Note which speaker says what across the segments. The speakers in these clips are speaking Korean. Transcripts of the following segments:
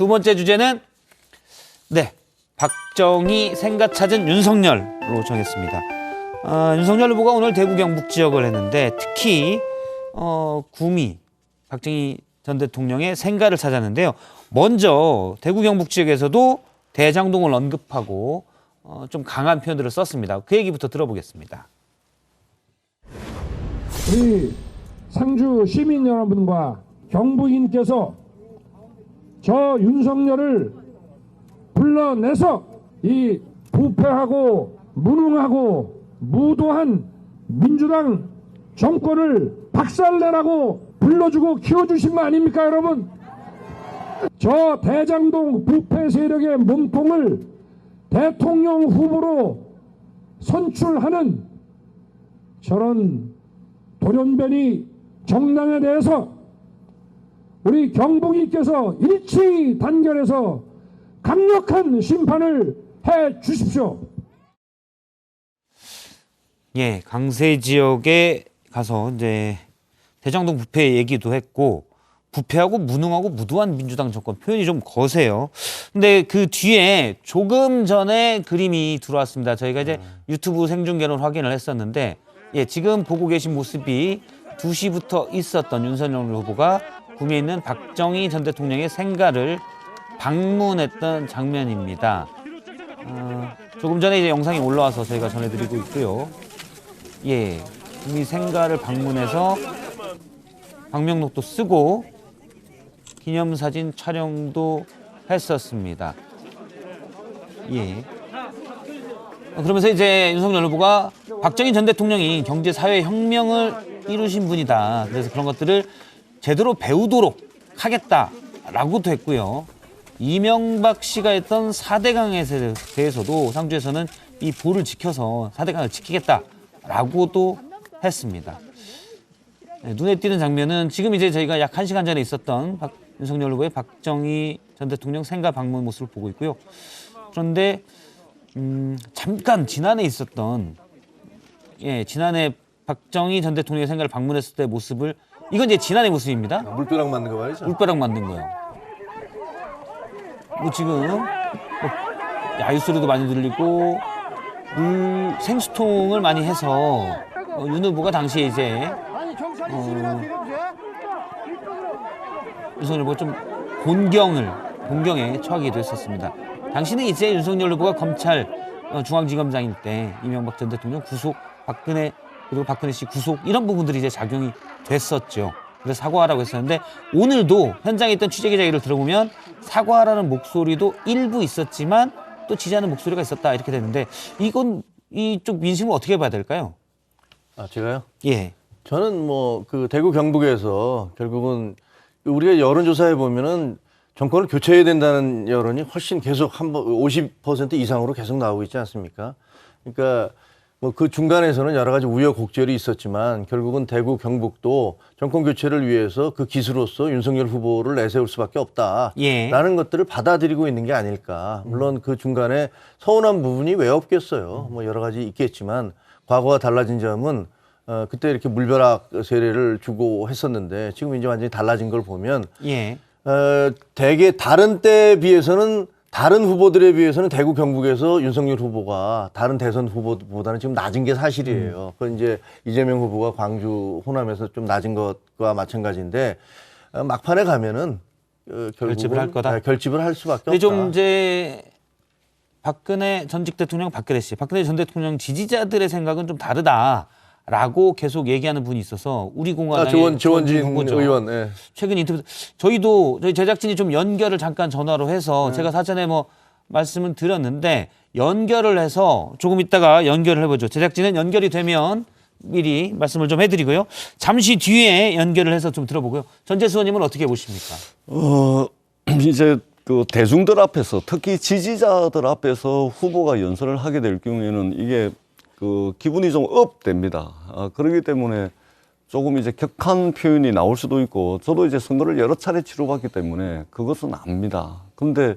Speaker 1: 두 번째 주제는 박정희 생가 찾은 윤석열로 정했습니다. 윤석열 후보가 오늘 대구 경북 지역을 했는데 특히 구미 박정희 전 대통령의 생가를 찾았는데요. 먼저 대구 경북 지역에서도 대장동을 언급하고 좀 강한 표현들을 썼습니다. 그 얘기부터 들어보겠습니다.
Speaker 2: 우리 상주 시민 여러분과 경북인께서 저 윤석열을 불러내서 이 부패하고 무능하고 무도한 민주당 정권을 박살내라고 불러주고 키워주신 거 아닙니까, 여러분? 저 대장동 부패 세력의 몸통을 대통령 후보로 선출하는 저런 돌연변이 정당에 대해서 우리 경북인께서 일치 단결해서 강력한 심판을 해 주십시오.
Speaker 1: 예, 강세 지역에 가서 이제 대장동 부패 얘기도 했고 부패하고 무능하고 무도한 민주당 정권 표현이 좀 거세요. 근데 그 뒤에 조금 전에 그림이 들어왔습니다. 저희가 이제 유튜브 생중계로 확인을 했었는데 지금 보고 계신 모습이 2시부터 있었던 윤석열 후보가 구미에 있는 박정희 전 대통령의 생가를 방문했던 장면입니다. 조금 전에 이제 영상이 올라와서 저희가 전해드리고 있고요. 구미 생가를 방문해서 방명록도 쓰고 기념사진 촬영도 했었습니다. 그러면서 이제 윤석열 후보가 박정희 전 대통령이 경제 사회 혁명을 이루신 분이다. 그래서 그런 것들을 제대로 배우도록 하겠다라고도 했고요. 이명박 씨가 했던 4대강에 대해서도 상주에서는 이 보를 지켜서 4대강을 지키겠다라고도 했습니다. 눈에 띄는 장면은 지금 이제 저희가 약 1시간 전에 있었던 윤석열 후보의 박정희 전 대통령 생가 방문 모습을 보고 있고요. 그런데 잠깐 지난해 있었던 지난해 박정희 전 대통령의 생가를 방문했을 때 모습을 이건 이제 지난해 모습입니다.
Speaker 3: 물벼락 맞는 거 말이죠?
Speaker 1: 물벼락 만든 거예요. 지금 야유 소리도 많이 들리고 생수통을 많이 해서 윤 후보가 당시에 이제 윤석열 후보가 좀 곤경에 처하기도 했었습니다. 당시는 이제 윤석열 후보가 검찰 중앙지검장일 때 이명박 전 대통령 구속, 그리고 박근혜 씨 구속 이런 부분들이 이제 작용이 됐었죠. 그래서 사과하라고 했었는데 오늘도 현장에 있던 취재기자 얘기를 들어보면 사과하라는 목소리도 일부 있었지만 또 지지하는 목소리가 있었다 이렇게 됐는데 이건 이쪽 민심을 어떻게 봐야 될까요?
Speaker 3: 제가요?
Speaker 1: 예.
Speaker 3: 저는 그 대구 경북에서 결국은 우리가 여론조사해 보면은 정권을 교체해야 된다는 여론이 훨씬 계속 50% 이상으로 계속 나오고 있지 않습니까? 그러니까 그 중간에서는 여러 가지 우여곡절이 있었지만 결국은 대구 경북도 정권 교체를 위해서 그 기수로서 윤석열 후보를 내세울 수밖에 없다라는 것들을 받아들이고 있는 게 아닐까. 물론 그 중간에 서운한 부분이 왜 없겠어요. 여러 가지 있겠지만 과거와 달라진 점은 그때 이렇게 물벼락 세례를 주고 했었는데 지금 이제 완전히 달라진 걸 보면 대개 다른 때에 비해서는 다른 후보들에 비해서는 대구 경북에서 윤석열 후보가 다른 대선 후보보다는 지금 낮은 게 사실이에요. 그건 이제 이재명 후보가 광주 호남에서 좀 낮은 것과 마찬가지인데 막판에 가면은
Speaker 1: 결집을 할 거다.
Speaker 3: 결집을 할 수밖에
Speaker 1: 근데
Speaker 3: 없다.
Speaker 1: 좀 이제 박근혜 전직 대통령 박근혜 전 대통령 지지자들의 생각은 좀 다르다라고 계속 얘기하는 분이 있어서 우리 공화당의
Speaker 3: 조원진 의원
Speaker 1: 최근 인터뷰 저희 제작진이 좀 연결을 잠깐 전화로 해서 제가 사전에 말씀을 드렸는데 연결을 해서 조금 있다가 연결을 해보죠. 제작진은 연결이 되면 미리 말씀을 좀 해드리고요. 잠시 뒤에 연결을 해서 좀 들어보고요. 전재수 의원님은 어떻게 보십니까?
Speaker 4: 이제 그 대중들 앞에서 특히 지지자들 앞에서 후보가 연설을 하게 될 경우에는 이게 그 기분이 좀 업됩니다. 그렇기 때문에 조금 이제 격한 표현이 나올 수도 있고 저도 이제 선거를 여러 차례 치러봤기 때문에 그것은 압니다. 그런데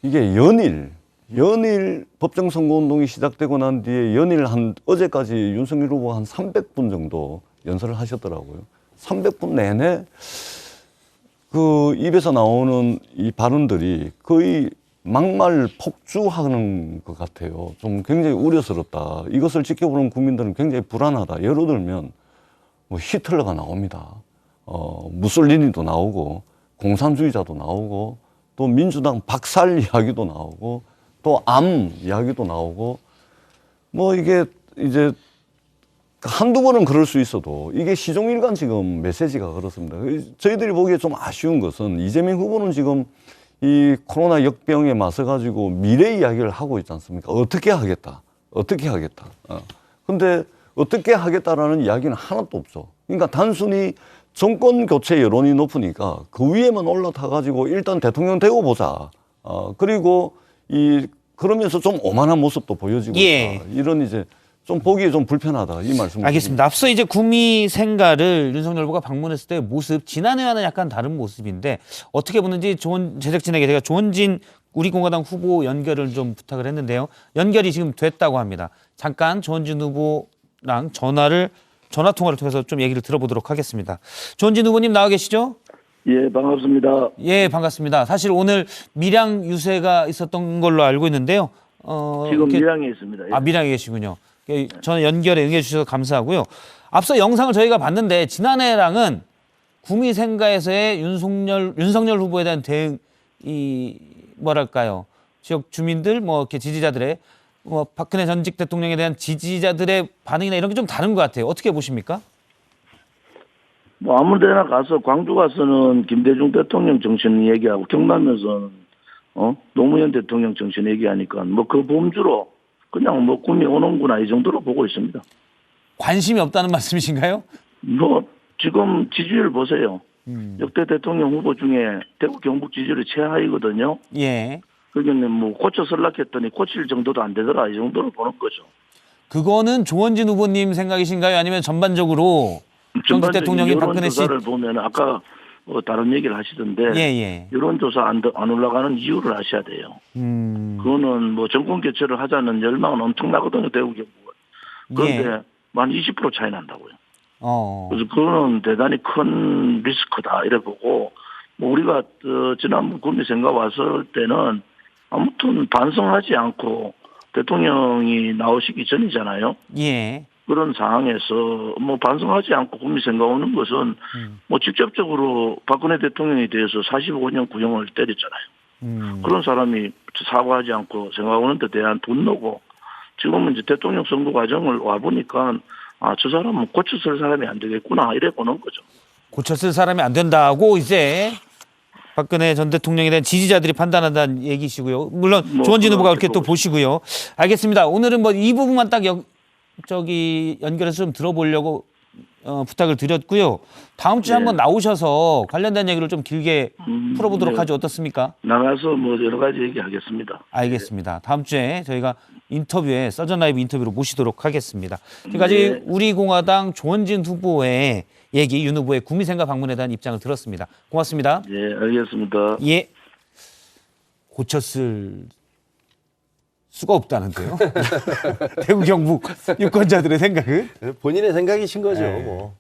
Speaker 4: 이게 연일 법정선거운동이 시작되고 난 뒤에 연일 어제까지 윤석열 후보가 한 300분 정도 연설을 하셨더라고요. 300분 내내 그 입에서 나오는 이 발언들이 거의 막말 폭주하는 것 같아요. 좀 굉장히 우려스럽다. 이것을 지켜보는 국민들은 굉장히 불안하다. 예를 들면 뭐 히틀러가 나옵니다. 무솔리니도 나오고 공산주의자도 나오고 또 민주당 박살 이야기도 나오고 또 암 이야기도 나오고 뭐 이게 이제 한두 번은 그럴 수 있어도 이게 시종일관 지금 메시지가 그렇습니다. 저희들이 보기에 좀 아쉬운 것은 이재명 후보는 지금 이 코로나 역병에 맞서가지고 미래 이야기를 하고 있지 않습니까? 어떻게 하겠다. 어떻게 하겠다. 근데 어떻게 하겠다라는 이야기는 하나도 없어. 그러니까 단순히 정권 교체 여론이 높으니까 그 위에만 올라타가지고 일단 대통령 되고 보자. 그리고 그러면서 좀 오만한 모습도 보여지고
Speaker 1: 예.
Speaker 4: 있다. 이런 이제 좀 보기에 좀 불편하다. 이 말씀을
Speaker 1: 알겠습니다. 앞서 이제 구미 생가를 윤석열 후보가 방문했을 때의 모습, 지난해와는 약간 다른 모습인데 어떻게 보는지 제작진에게 제가 조원진 우리 공화당 후보 연결을 좀 부탁을 했는데요. 연결이 지금 됐다고 합니다. 잠깐 조원진 후보랑 전화 통화를 통해서 좀 얘기를 들어보도록 하겠습니다. 조원진 후보님 나와 계시죠?
Speaker 5: 예, 반갑습니다.
Speaker 1: 예, 반갑습니다. 사실 오늘 밀양 유세가 있었던 걸로 알고 있는데요.
Speaker 5: 지금
Speaker 1: 이렇게-
Speaker 5: 밀양에 있습니다. 예.
Speaker 1: 밀양에 계시군요. 저는 연결에 응해주셔서 감사하고요. 앞서 영상을 저희가 봤는데 지난해랑은 구미 생가에서의 윤석열 후보에 대한 대응, 뭐랄까요, 지역 주민들 뭐 이렇게 지지자들의 박근혜 전직 대통령에 대한 지지자들의 반응이나 이런 게 좀 다른 것 같아요. 어떻게 보십니까?
Speaker 5: 뭐 아무데나 가서 광주 가서는 김대중 대통령 정신 얘기하고 경남에서는 노무현 대통령 정신 얘기하니까 뭐 그 범주로 그냥 뭐 구미 오는구나 이 정도로 보고 있습니다.
Speaker 1: 관심이 없다는 말씀이신가요?
Speaker 5: 뭐 지금 지지율 보세요. 역대 대통령 후보 중에 대구 경북 지지율이 최하위거든요.
Speaker 1: 예.
Speaker 5: 그러니까 뭐 고쳐 설락했더니 고칠 정도도 안 되더라 이 정도로 보는 거죠.
Speaker 1: 그거는 조원진 후보님 생각이신가요? 아니면 전반적으로 전직 대통령인 박근혜 씨?
Speaker 5: 여론조사를 보면 아까 다른 얘기를 하시던데
Speaker 1: 예.
Speaker 5: 여론조사 안 올라가는 이유를 아셔야 돼요. 그거는 뭐 정권 교체를 하자는 열망은 엄청나거든요. 대구 경북은. 그런데 만 20% 차이 난다고요. 그래서 그거는 대단히 큰 리스크다 이래 보고 뭐 우리가 지난번 구미 생가 왔을 때는 아무튼 반성하지 않고 대통령이 나오시기 전이잖아요.
Speaker 1: 예.
Speaker 5: 그런 상황에서 뭐 반성하지 않고 국민 생각 오는 것은 뭐 직접적으로 박근혜 대통령에 대해서 45년 구형을 때렸잖아요. 그런 사람이 사과하지 않고 생각 오는 데 대한 분노고 지금은 이제 대통령 선거 과정을 와보니까 저 사람은 고쳐 쓸 사람이 안 되겠구나 이래 보는 거죠.
Speaker 1: 고쳐 쓸 사람이 안 된다고 이제 박근혜 전 대통령에 대한 지지자들이 판단한다는 얘기시고요. 물론
Speaker 5: 뭐
Speaker 1: 조원진 후보가
Speaker 5: 그렇게
Speaker 1: 그렇게 또 보시고요. 알겠습니다. 오늘은 뭐 이 부분만 딱 연결해서 좀 들어보려고 부탁을 드렸고요. 다음 주에
Speaker 5: 네.
Speaker 1: 한번 나오셔서 관련된 얘기를 좀 길게 풀어보도록
Speaker 5: 네.
Speaker 1: 하죠. 어떻습니까?
Speaker 5: 나가서 뭐 여러 가지 얘기하겠습니다.
Speaker 1: 알겠습니다. 다음 주에 저희가 서전 라이브 인터뷰로 모시도록 하겠습니다. 지금까지 우리 공화당 조원진 후보의 얘기, 윤 후보의 구미생가 방문에 대한 입장을 들었습니다. 고맙습니다.
Speaker 5: 예, 알겠습니다.
Speaker 1: 예. 고쳤을 수가 없다는데요. 대구 경북 유권자들의 생각은?
Speaker 3: 본인의 생각이신 거죠.
Speaker 1: 네.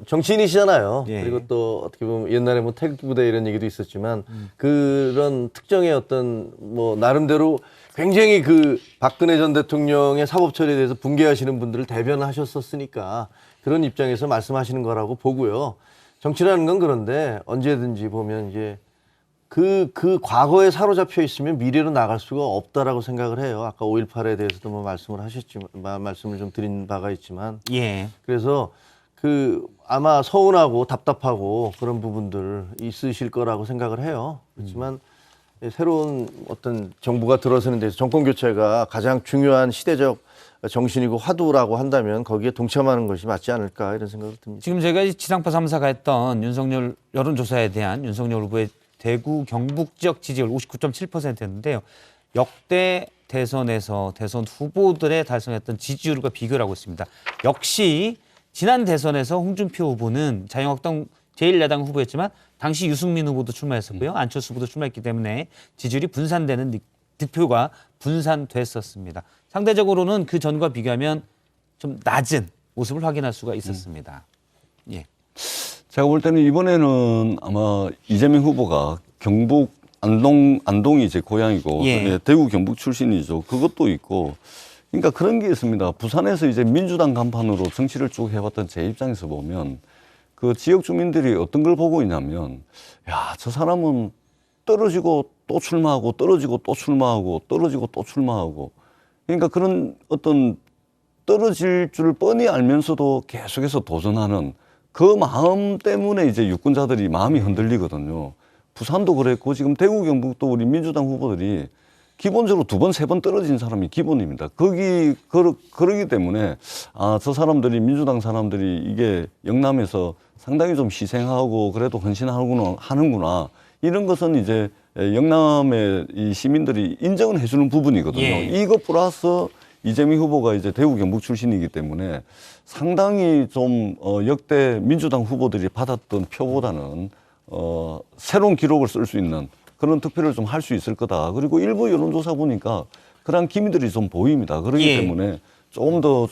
Speaker 3: 정치인이시잖아요.
Speaker 1: 예.
Speaker 3: 그리고 또 어떻게 보면 옛날에 뭐 태극기 부대 이런 얘기도 있었지만 그런 특정의 어떤 뭐 나름대로 굉장히 그 박근혜 전 대통령의 사법 처리에 대해서 분개하시는 분들을 대변하셨었으니까 그런 입장에서 말씀하시는 거라고 보고요. 정치라는 건 그런데 언제든지 보면 이제 그 과거에 사로잡혀 있으면 미래로 나갈 수가 없다라고 생각을 해요. 아까 5.18에 대해서도 뭐 말씀을 좀 드린 바가 있지만.
Speaker 1: 예.
Speaker 3: 그래서 아마 서운하고 답답하고 그런 부분들 있으실 거라고 생각을 해요. 그렇지만 새로운 어떤 정부가 들어서는 데서 정권 교체가 가장 중요한 시대적 정신이고 화두라고 한다면 거기에 동참하는 것이 맞지 않을까 이런 생각이 듭니다.
Speaker 1: 지금 저희가 지상파 3사가 했던 윤석열 여론조사에 대한 윤석열 후보의 대구 경북 지역 지지율 59.7%였는데요. 역대 대선에서 대선 후보들의 달성했던 지지율과 비교를 하고 있습니다. 역시 지난 대선에서 홍준표 후보는 자유한국당 제1야당 후보였지만 당시 유승민 후보도 출마했었고요. 안철수 후보도 출마했기 때문에 지지율이 분산되는 득표가 분산됐었습니다. 상대적으로는 그 전과 비교하면 좀 낮은 모습을 확인할 수가 있었습니다. 예.
Speaker 4: 제가 볼 때는 이번에는 아마 이재명 후보가 경북 안동이 이제 고향이고
Speaker 1: 예.
Speaker 4: 대구 경북 출신이죠. 그것도 있고 그러니까 그런 게 있습니다. 부산에서 이제 민주당 간판으로 정치를 쭉 해왔던 제 입장에서 보면 그 지역 주민들이 어떤 걸 보고 있냐면 야, 저 사람은 떨어지고 또 출마하고 떨어지고 또 출마하고 떨어지고 또 출마하고 그러니까 그런 어떤 떨어질 줄 뻔히 알면서도 계속해서 도전하는 그 마음 때문에 이제 유권자들이 마음이 흔들리거든요. 부산도 그랬고 지금 대구 경북도 우리 민주당 후보들이 기본적으로 2번, 3번 떨어진 사람이 기본입니다. 그러기 때문에 아, 저 사람들이 민주당 사람들이 이게 영남에서 상당히 좀 희생하고 그래도 하는구나. 이런 것은 이제 영남의 이 시민들이 인정을 해주는 부분이거든요.
Speaker 1: 예.
Speaker 4: 이것 플러스 이재명 후보가 이제 대구 경북 출신이기 때문에 상당히 좀 역대 민주당 후보들이 받았던 표보다는 새로운 기록을 쓸 수 있는 그런 투표를 좀 할 수 있을 거다. 그리고 일부 여론조사 보니까 그런 기미들이 좀 보입니다. 그렇기
Speaker 1: 예.
Speaker 4: 때문에 조금 더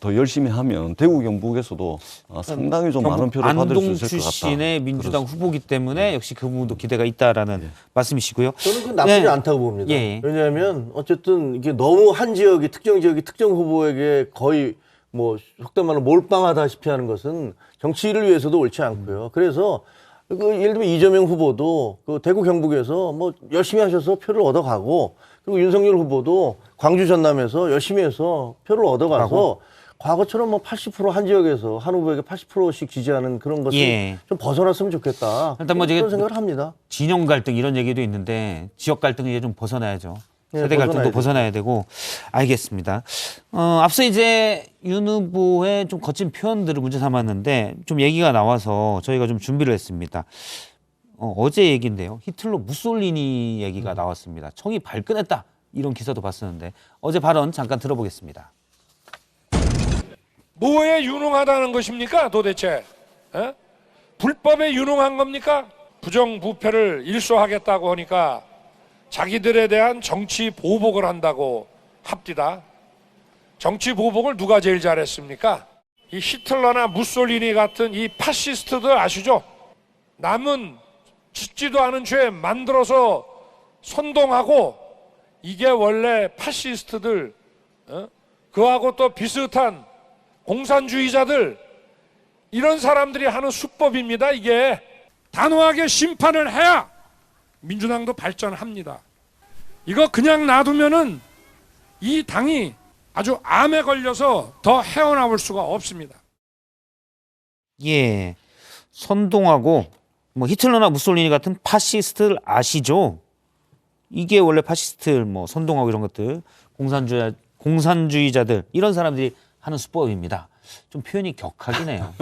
Speaker 4: 더 열심히 하면 대구 경북에서도 상당히 좀 많은 표를 받을 수
Speaker 1: 안동
Speaker 4: 있을 것 같다.
Speaker 1: 출신의 민주당 후보기 때문에 역시 그 부분도 기대가 있다라는 말씀이시고요.
Speaker 3: 저는 그 나쁘지
Speaker 1: 네.
Speaker 3: 않다고 봅니다.
Speaker 1: 예.
Speaker 3: 왜냐하면 어쨌든 이게 너무 한 지역이 특정 후보에게 거의 뭐 속된 말로 몰빵하다시피 하는 것은 정치를 위해서도 옳지 않고요. 그래서 그 예를 들면 이재명 후보도 그 대구 경북에서 뭐 열심히 하셔서 표를 얻어가고 그리고 윤석열 후보도 광주 전남에서 열심히 해서 표를 얻어가서 과거처럼 뭐 80% 한 지역에서 한 후보에게 80%씩 지지하는 그런 것을
Speaker 1: 예.
Speaker 3: 좀 벗어났으면 좋겠다.
Speaker 1: 일단 뭐
Speaker 3: 그런 생각을 합니다.
Speaker 1: 진영 갈등 이런 얘기도 있는데 지역 갈등은 이제 좀 벗어나야죠.
Speaker 3: 네,
Speaker 1: 세대 갈등도 벗어나야 되고 알겠습니다. 앞서 이제 윤 후보의 좀 거친 표현들을 문제 삼았는데 좀 얘기가 나와서 저희가 좀 준비를 했습니다. 어제 얘기인데요. 히틀러 무솔리니 얘기가 나왔습니다. 청이 발끈했다 이런 기사도 봤었는데 어제 발언 잠깐 들어보겠습니다.
Speaker 6: 뭐에 유능하다는 것입니까 도대체? 에? 불법에 유능한 겁니까? 부정부패를 일소하겠다고 하니까 자기들에 대한 정치 보복을 한다고 합디다. 정치 보복을 누가 제일 잘했습니까? 이 히틀러나 무솔리니 같은 이 파시스트들 아시죠? 남은 짓지도 않은 죄 만들어서 선동하고 이게 원래 파시스트들 그하고 또 비슷한 공산주의자들 이런 사람들이 하는 수법입니다. 이게 단호하게 심판을 해야 민주당도 발전합니다. 이거 그냥 놔두면은 이 당이 아주 암에 걸려서 더 헤어나올 수가 없습니다.
Speaker 1: 예, 선동하고 뭐 히틀러나 무솔리니 같은 파시스트를 아시죠? 이게 원래 파시스트들 뭐 선동하고 이런 것들 공산주의자들 이런 사람들이 하는 수법입니다. 좀 표현이 격하긴 해요.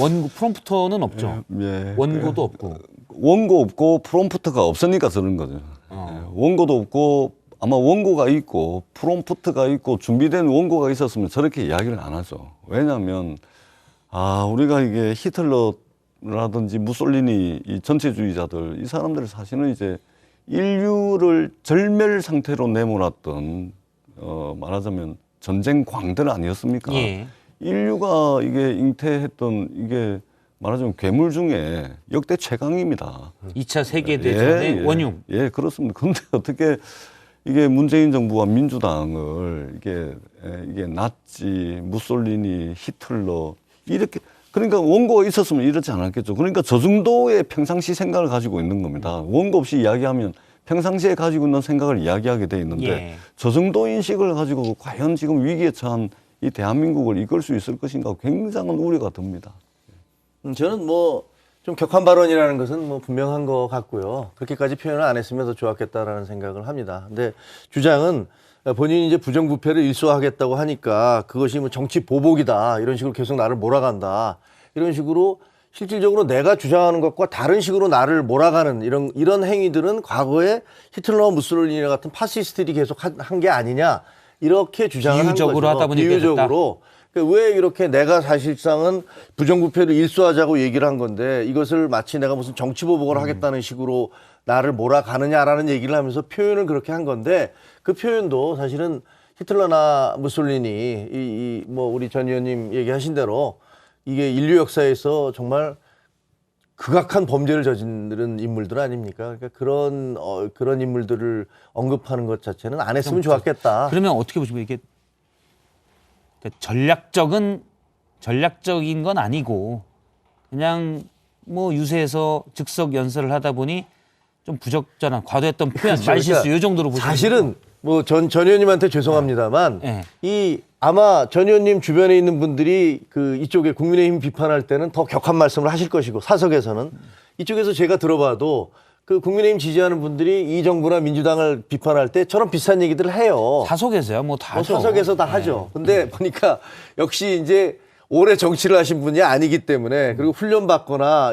Speaker 1: 원고 프롬프터는 없죠.
Speaker 4: 예.
Speaker 1: 원고도 없고.
Speaker 4: 원고 없고 프롬프트가 없으니까 저런 거죠. 예. 원고도 없고 아마 원고가 있고 프롬프트가 있고 준비된 원고가 있었으면 저렇게 이야기를 안 하죠. 왜냐하면 우리가 이게 히틀러라든지 무솔리니 이 전체주의자들 이 사람들 사실은 이제 인류를 절멸 상태로 내몰았던 말하자면 전쟁 광들 아니었습니까?
Speaker 1: 예.
Speaker 4: 인류가 이게 잉태했던 이게 말하자면 괴물 중에 역대 최강입니다.
Speaker 1: 2차 세계대전의 원흉.
Speaker 4: 예, 그렇습니다. 근데 어떻게 이게 문재인 정부와 민주당을 이게 나치, 무솔리니, 히틀러 이렇게 그러니까 원고가 있었으면 이렇지 않았겠죠. 그러니까 저 정도의 평상시 생각을 가지고 있는 겁니다. 원고 없이 이야기하면 평상시에 가지고 있는 생각을 이야기하게 돼 있는데
Speaker 1: 예.
Speaker 4: 저 정도 인식을 가지고 과연 지금 위기에 처한 이 대한민국을 이끌 수 있을 것인가 굉장한 우려가 듭니다.
Speaker 3: 저는 뭐 좀 격한 발언이라는 것은 뭐 분명한 것 같고요. 그렇게까지 표현을 안 했으면 더 좋았겠다라는 생각을 합니다. 근데 주장은 본인이 이제 부정부패를 일소하겠다고 하니까 그것이 뭐 정치 보복이다 이런 식으로 계속 나를 몰아간다 이런 식으로 실질적으로 내가 주장하는 것과 다른 식으로 나를 몰아가는 이런 행위들은 과거에 히틀러, 무솔리니 같은 파시스트들이 계속 한 게 아니냐 이렇게 주장을 한 거죠.
Speaker 1: 비유적으로 하다 보니까
Speaker 3: 비유적으로. 왜 이렇게 내가 사실상은 부정부패를 일소하자고 얘기를 한 건데 이것을 마치 내가 무슨 정치보복을 하겠다는 식으로 나를 몰아가느냐라는 얘기를 하면서 표현을 그렇게 한 건데 그 표현도 사실은 히틀러나 무솔리니 뭐 우리 전 의원님 얘기하신 대로 이게 인류 역사에서 정말 극악한 범죄를 저지른 인물들 아닙니까? 그러니까 그런 인물들을 언급하는 것 자체는 안 했으면 좋았겠다.
Speaker 1: 그러면 어떻게 보시면 이게 그러니까 전략적인 건 아니고 그냥 뭐 유세에서 즉석 연설을 하다 보니 좀 부적절한 과도했던 표현,
Speaker 3: 그렇죠.
Speaker 1: 말실수
Speaker 3: 그러니까
Speaker 1: 이 정도로 보시면
Speaker 3: 사실은 뭐 전 의원님한테 죄송합니다만
Speaker 1: 네.
Speaker 3: 이 아마 전 의원님 주변에 있는 분들이 그 이쪽에 국민의힘 비판할 때는 더 격한 말씀을 하실 것이고 사석에서는 이쪽에서 제가 들어봐도 그 국민의힘 지지하는 분들이 이 정부나 민주당을 비판할 때 저런 비슷한 얘기들을 해요.
Speaker 1: 사석에서야 뭐 다 하죠.
Speaker 3: 사석에서 다 하죠. 근데 보니까 역시 이제 오래 정치를 하신 분이 아니기 때문에 그리고 훈련 받거나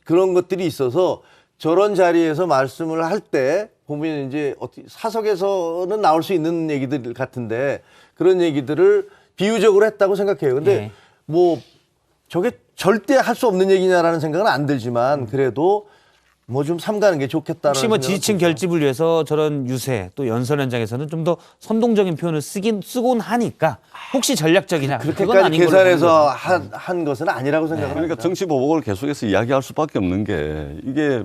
Speaker 3: 그런 것들이 있어서 저런 자리에서 말씀을 할 때 보면 이제 어떻게 사석에서는 나올 수 있는 얘기들 같은데 그런 얘기들을 비유적으로 했다고 생각해요. 근데
Speaker 1: 예.
Speaker 3: 뭐 저게 절대 할 수 없는 얘기냐라는 생각은 안 들지만 그래도 뭐 좀 삼가는 게 좋겠다라는
Speaker 1: 혹시 뭐
Speaker 3: 생각은
Speaker 1: 지지층
Speaker 3: 들죠.
Speaker 1: 결집을 위해서 저런 유세 또 연설 현장에서는 좀 더 선동적인 표현을 쓰곤 하니까 혹시 전략적이냐 그건
Speaker 3: 그렇게까지
Speaker 1: 아닌 걸로
Speaker 3: 계산해서
Speaker 1: 보는 거죠.
Speaker 3: 한 것은 아니라고 생각합니다.
Speaker 4: 그러니까 정치 보복을 계속해서 이야기할 수밖에 없는 게 이게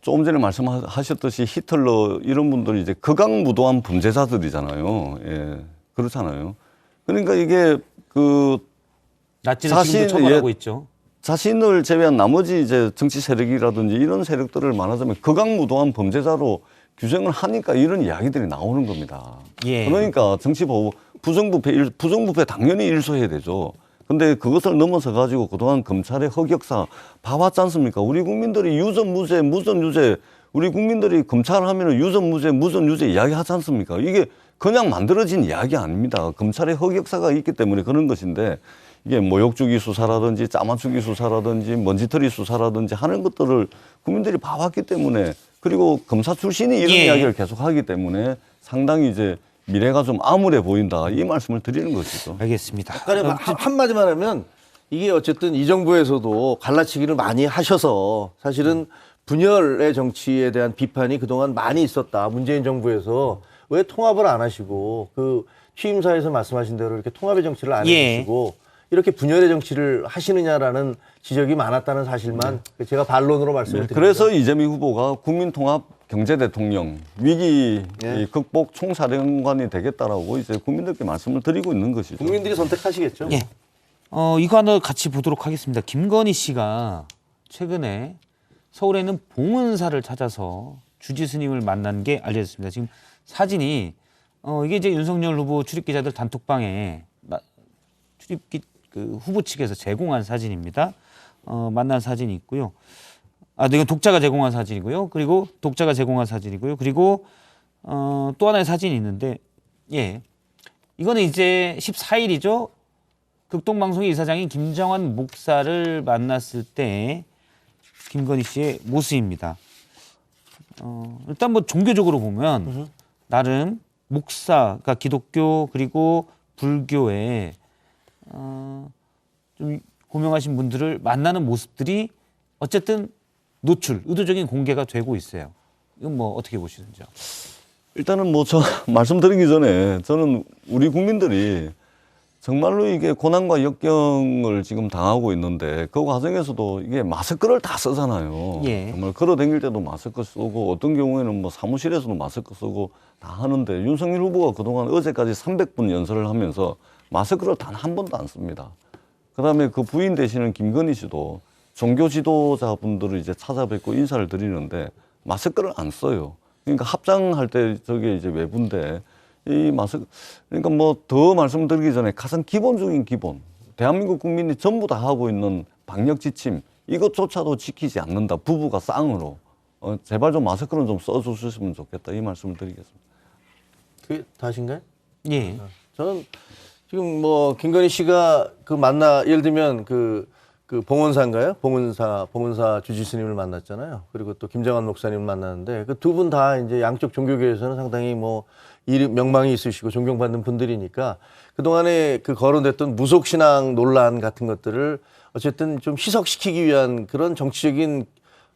Speaker 4: 조금 전에 말씀하셨듯이 히틀러 이런 분들이 이제 극악무도한 범죄자들이잖아요. 예, 그렇잖아요. 그러니까 이게 그
Speaker 1: 나치를
Speaker 4: 사실,
Speaker 1: 지금도 처벌하고 있죠.
Speaker 4: 자신을 제외한 나머지 이제 정치 세력이라든지 이런 세력들을 말하자면 극악무도한 범죄자로 규정을 하니까 이런 이야기들이 나오는 겁니다.
Speaker 1: 예.
Speaker 4: 그러니까 정치 보복, 부정부패 당연히 일소해야 되죠. 근데 그것을 넘어서 가지고 그동안 검찰의 흑역사 봐왔지 않습니까? 우리 국민들이 유전무죄, 무전유죄, 우리 국민들이 검찰 하면은 유전무죄, 무전유죄 이야기 하지 않습니까? 이게 그냥 만들어진 이야기 아닙니다. 검찰의 흑역사가 있기 때문에 그런 것인데 이게 모욕주기 수사라든지 짜맞추기 수사라든지 먼지털이 수사라든지 하는 것들을 국민들이 봐왔기 때문에 그리고 검사 출신이 이런
Speaker 1: 예.
Speaker 4: 이야기를 계속 하기 때문에 상당히 이제 미래가 좀 암울해 보인다 이 말씀을 드리는 것이죠.
Speaker 1: 알겠습니다.
Speaker 3: 약간의 한마디만 하면 이게 어쨌든 이 정부에서도 갈라치기를 많이 하셔서 사실은 분열의 정치에 대한 비판이 그동안 많이 있었다. 문재인 정부에서 왜 통합을 안 하시고 그 취임사에서 말씀하신 대로 이렇게 통합의 정치를 안
Speaker 1: 예.
Speaker 3: 해주시고 이렇게 분열의 정치를 하시느냐라는 지적이 많았다는 사실만 제가 반론으로 말씀을 드립니다.
Speaker 4: 그래서 이재명 후보가 국민통합 경제대통령 위기
Speaker 3: 예.
Speaker 4: 극복 총사령관이 되겠다라고 이제 국민들께 말씀을 드리고 있는 것이죠.
Speaker 3: 국민들이 선택하시겠죠.
Speaker 1: 예. 이거 하나 같이 보도록 하겠습니다. 김건희 씨가 최근에 서울에 있는 봉은사를 찾아서 주지 스님을 만난 게 알려졌습니다. 지금 사진이 이게 이제 윤석열 후보 출입기자들 단톡방에 그 후보 측에서 제공한 사진입니다. 만난 사진이 있고요. 이건 독자가 제공한 사진이고요. 그리고 독자가 제공한 사진이고요. 그리고 또 하나의 사진이 있는데, 예, 이거는 이제 14일이죠. 극동방송의 이사장인 김정환 목사를 만났을 때 김건희 씨의 모습입니다. 일단 뭐 종교적으로 보면 나름 목사, 그러니까 기독교 그리고 불교에 좀 고명하신 분들을 만나는 모습들이 어쨌든 의도적인 공개가 되고 있어요. 이건 뭐 어떻게 보시는지요?
Speaker 4: 일단은 뭐 저 말씀드리기 전에 저는 우리 국민들이 정말로 이게 고난과 역경을 지금 당하고 있는데 그 과정에서도 이게 마스크를 다 쓰잖아요.
Speaker 1: 예.
Speaker 4: 정말 걸어 다닐 때도 마스크 쓰고 어떤 경우에는 뭐 사무실에서도 마스크 쓰고 다 하는데 윤석열 후보가 그동안 어제까지 300분 연설을 하면서 마스크를 단 한 번도 안 씁니다. 그다음에 그 부인 되시는 김건희 씨도 종교 지도자분들을 이제 찾아뵙고 인사를 드리는데 마스크를 안 써요. 그러니까 합장할 때 저게 이제 외부인데 이 마스크 그러니까 뭐 더 말씀드리기 전에 가장 기본적인 기본 대한민국 국민이 전부 다 하고 있는 방역 지침 이것조차도 지키지 않는다. 부부가 쌍으로 제발 좀 마스크는 좀 써주셨으면 좋겠다 이 말씀을 드리겠습니다.
Speaker 3: 그게 다신가요?
Speaker 1: 예.
Speaker 3: 저는 지금 뭐 김건희 씨가 예를 들면 그 봉원사인가요? 봉원사 주지 스님을 만났잖아요. 그리고 또 김정환 목사님을 만났는데 그 두 분 다 이제 양쪽 종교계에서는 상당히 뭐 명망이 있으시고 존경받는 분들이니까 그동안에 그 거론됐던 무속신앙 논란 같은 것들을 어쨌든 좀 희석시키기 위한 그런 정치적인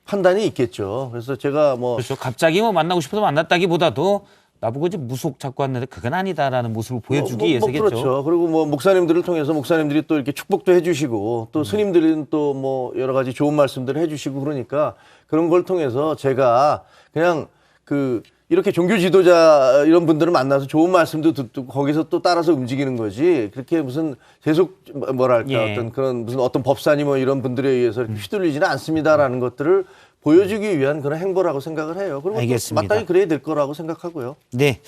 Speaker 3: 판단이 있겠죠. 그래서 제가 뭐
Speaker 1: 그렇죠. 갑자기 뭐 만나고 싶어서 만났다기보다도 나보고 이제 무속 자꾸 왔는데 그건 아니다라는 모습을 보여주기 위해서겠죠.
Speaker 3: 그렇죠. 그리고 뭐 목사님들을 통해서 목사님들이 또 이렇게 축복도 해주시고 또 스님들은 또 뭐 여러 가지 좋은 말씀들을 해주시고 그러니까 그런 걸 통해서 제가 그냥 그 이렇게 종교 지도자 이런 분들을 만나서 좋은 말씀도 듣고 거기서 또 따라서 움직이는 거지. 그렇게 무슨 계속 뭐랄까
Speaker 1: 예.
Speaker 3: 어떤 그런 무슨 어떤 법사님 뭐 이런 분들에 의해서 이렇게 휘둘리지는 않습니다라는 것들을 보여주기 위한 그런 행보라고 생각을 해요. 그리고
Speaker 1: 알겠습니다.
Speaker 3: 마땅히 그래야 될 거라고 생각하고요.
Speaker 1: 네.